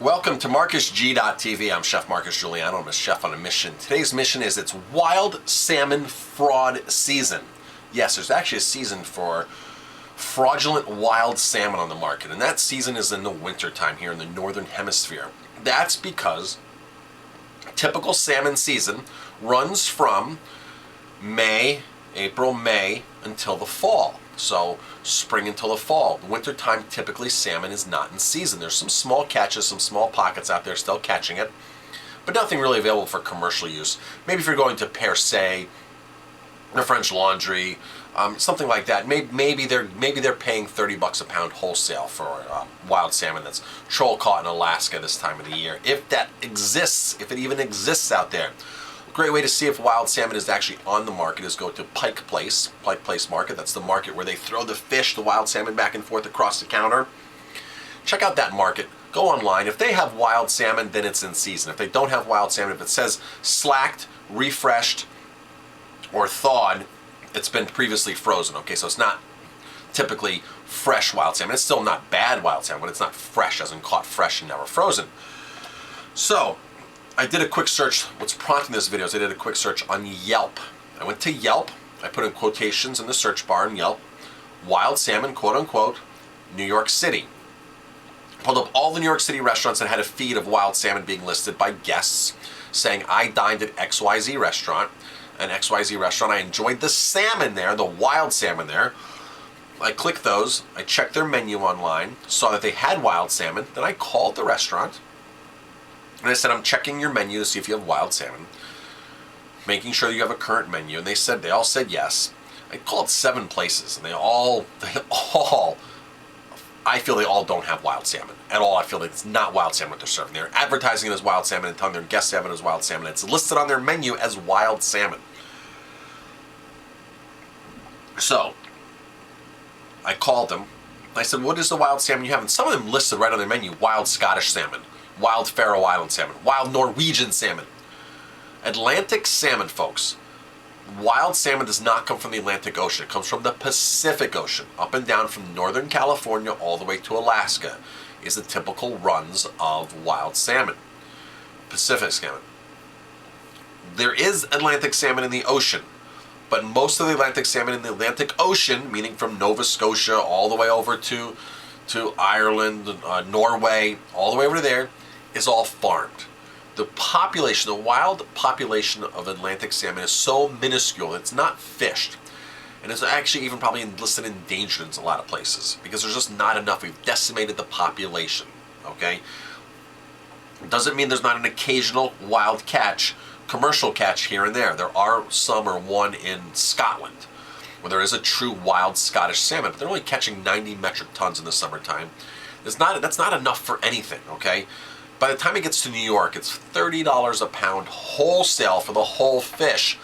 Welcome to MarcusG.tv. I'm Chef Marcus Giuliano. I'm a chef on a mission. Today's mission is it's wild salmon fraud season. Yes, there's actually a season for fraudulent wild salmon on the market, and that season is in the wintertime here in the northern hemisphere. That's because typical salmon season runs from April, May, until the fall. So spring until the fall. Wintertime, typically salmon is not in season. There's some small catches, some small pockets out there still catching it, but nothing really available for commercial use. Maybe if you're going to Per Se, the French Laundry, something like that. Maybe they're paying $30 a pound wholesale for wild salmon that's troll caught in Alaska this time of the year. If that exists, if it even exists out there. Great way to see if wild salmon is actually on the market is go to Pike Place Market. That's the market where they throw the fish, the wild salmon, back and forth across the counter. Check out that market. Go online. If they have wild salmon, then it's in season. If they don't have wild salmon, if it says slacked, refreshed, or thawed, it's been previously frozen. Okay, so it's not typically fresh wild salmon. It's still not bad wild salmon, but it's not fresh, as in caught fresh and never frozen. So I did a quick search. What's prompting this video is I did a quick search on Yelp. I went to Yelp. I put in quotations in the search bar in Yelp. Wild salmon, quote unquote, New York City. Pulled up all the New York City restaurants that had a feed of wild salmon being listed by guests saying, I dined at XYZ restaurant. An XYZ restaurant. I enjoyed the salmon there, the wild salmon there. I clicked those. I checked their menu online, saw that they had wild salmon. Then I called the restaurant. And I said, I'm checking your menu to see if you have wild salmon, making sure you have a current menu. And they all said yes. I called 7 places, and I feel they all don't have wild salmon at all. I feel like it's not wild salmon what they're serving. They're advertising it as wild salmon and telling their guests they have it as wild salmon. It's listed on their menu as wild salmon. So I called them. I said, what is the wild salmon you have? And some of them listed right on their menu, wild Scottish salmon, wild Faroe Island salmon, wild Norwegian salmon. Atlantic salmon, folks. Wild salmon does not come from the Atlantic Ocean. It comes from the Pacific Ocean. Up and down from Northern California all the way to Alaska is the typical runs of wild salmon. Pacific salmon. There is Atlantic salmon in the ocean, but most of the Atlantic salmon in the Atlantic Ocean, meaning from Nova Scotia all the way over to Ireland, Norway, all the way over to there, is all farmed. The population, the wild population of Atlantic salmon is so minuscule, it's not fished. And it's actually even probably listed endangered in a lot of places because there's just not enough. We've decimated the population, okay? Doesn't mean there's not an occasional wild catch, commercial catch here and there. There are some or one in Scotland where there is a true wild Scottish salmon, but they're only catching 90 metric tons in the summertime. That's not enough for anything, okay? By the time it gets to New York, it's $30 a pound wholesale for the whole fish.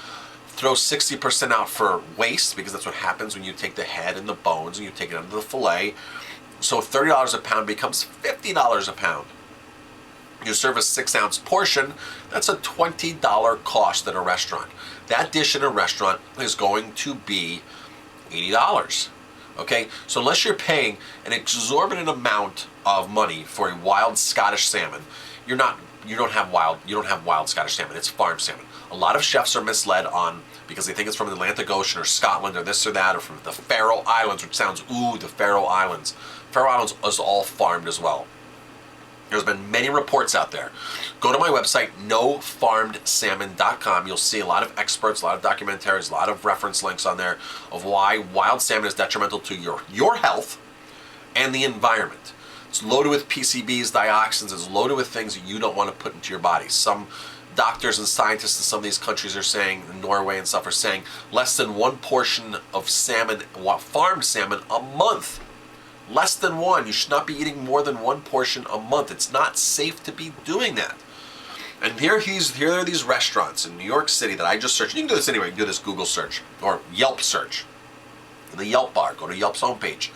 Throw 60% out for waste, because that's what happens when you take the head and the bones and you take it out of the fillet. So $30 a pound becomes $50 a pound. You serve a 6-ounce portion, that's a $20 cost at a restaurant. That dish in a restaurant is going to be $80. Okay, so unless you're paying an exorbitant amount of money for a wild Scottish salmon, you don't have wild Scottish salmon. It's farm salmon. A lot of chefs are misled on because they think it's from the Atlantic Ocean or Scotland or this or that, or from the Faroe Islands, which sounds the Faroe Islands. Faroe Islands is all farmed as well. There's been many reports out there. Go to my website, nofarmedsalmon.com. You'll see a lot of experts, a lot of documentaries, a lot of reference links on there of why wild salmon is detrimental to your health and the environment. It's loaded with PCBs, dioxins. It's loaded with things that you don't want to put into your body. Some doctors and scientists in some of these countries are saying, in Norway and stuff, are saying less than 1 portion of salmon, farmed salmon, a month. Less than 1. You should not be eating more than 1 portion a month. It's not safe to be doing that. And here are these restaurants in New York City that I just searched. You can do this anyway. You can do this Google search or Yelp search. In the Yelp bar, go to Yelp's homepage.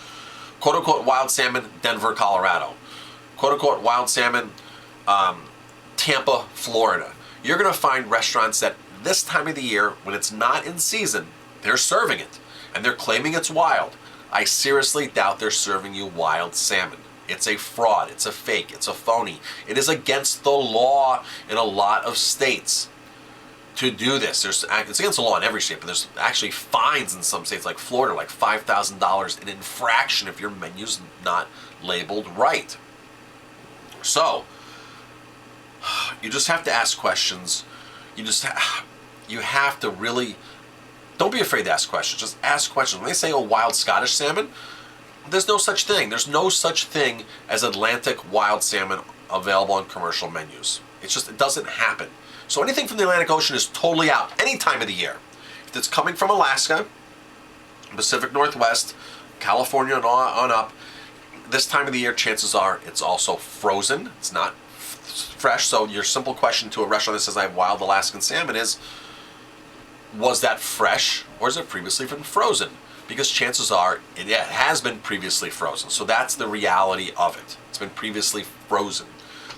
Quote unquote wild salmon, Denver, Colorado. Quote unquote wild salmon, Tampa, Florida. You're going to find restaurants that this time of the year, when it's not in season, they're serving it. And they're claiming it's wild. I seriously doubt they're serving you wild salmon. It's a fraud. It's a fake. It's a phony. It is against the law in a lot of states to do this. It's against the law in every state, but there's actually fines in some states like Florida, like $5,000 in infraction if your menu's not labeled right. So, you just have to ask questions. You have to really, don't be afraid to ask questions. Just ask questions. When they say, oh, wild Scottish salmon, there's no such thing. There's no such thing as Atlantic wild salmon available on commercial menus. It doesn't happen. So anything from the Atlantic Ocean is totally out any time of the year. If it's coming from Alaska, Pacific Northwest, California and on up, this time of the year, chances are it's also frozen. It's not fresh. So your simple question to a restaurant that says I have wild Alaskan salmon is, was that fresh or is it previously been frozen? Because chances are it has been previously frozen. So that's the reality of it. It's been previously frozen,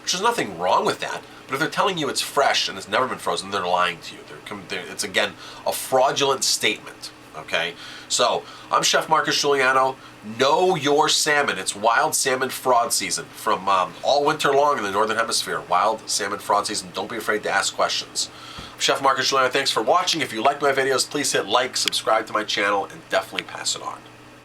which is nothing wrong with that. But if they're telling you it's fresh and it's never been frozen, they're lying to you. It's, again, a fraudulent statement. Okay? So, I'm Chef Marcus Giuliano. Know your salmon. It's wild salmon fraud season from all winter long in the Northern Hemisphere. Wild salmon fraud season. Don't be afraid to ask questions. I'm Chef Marcus Giuliano. Thanks for watching. If you like my videos, please hit like, subscribe to my channel, and definitely pass it on.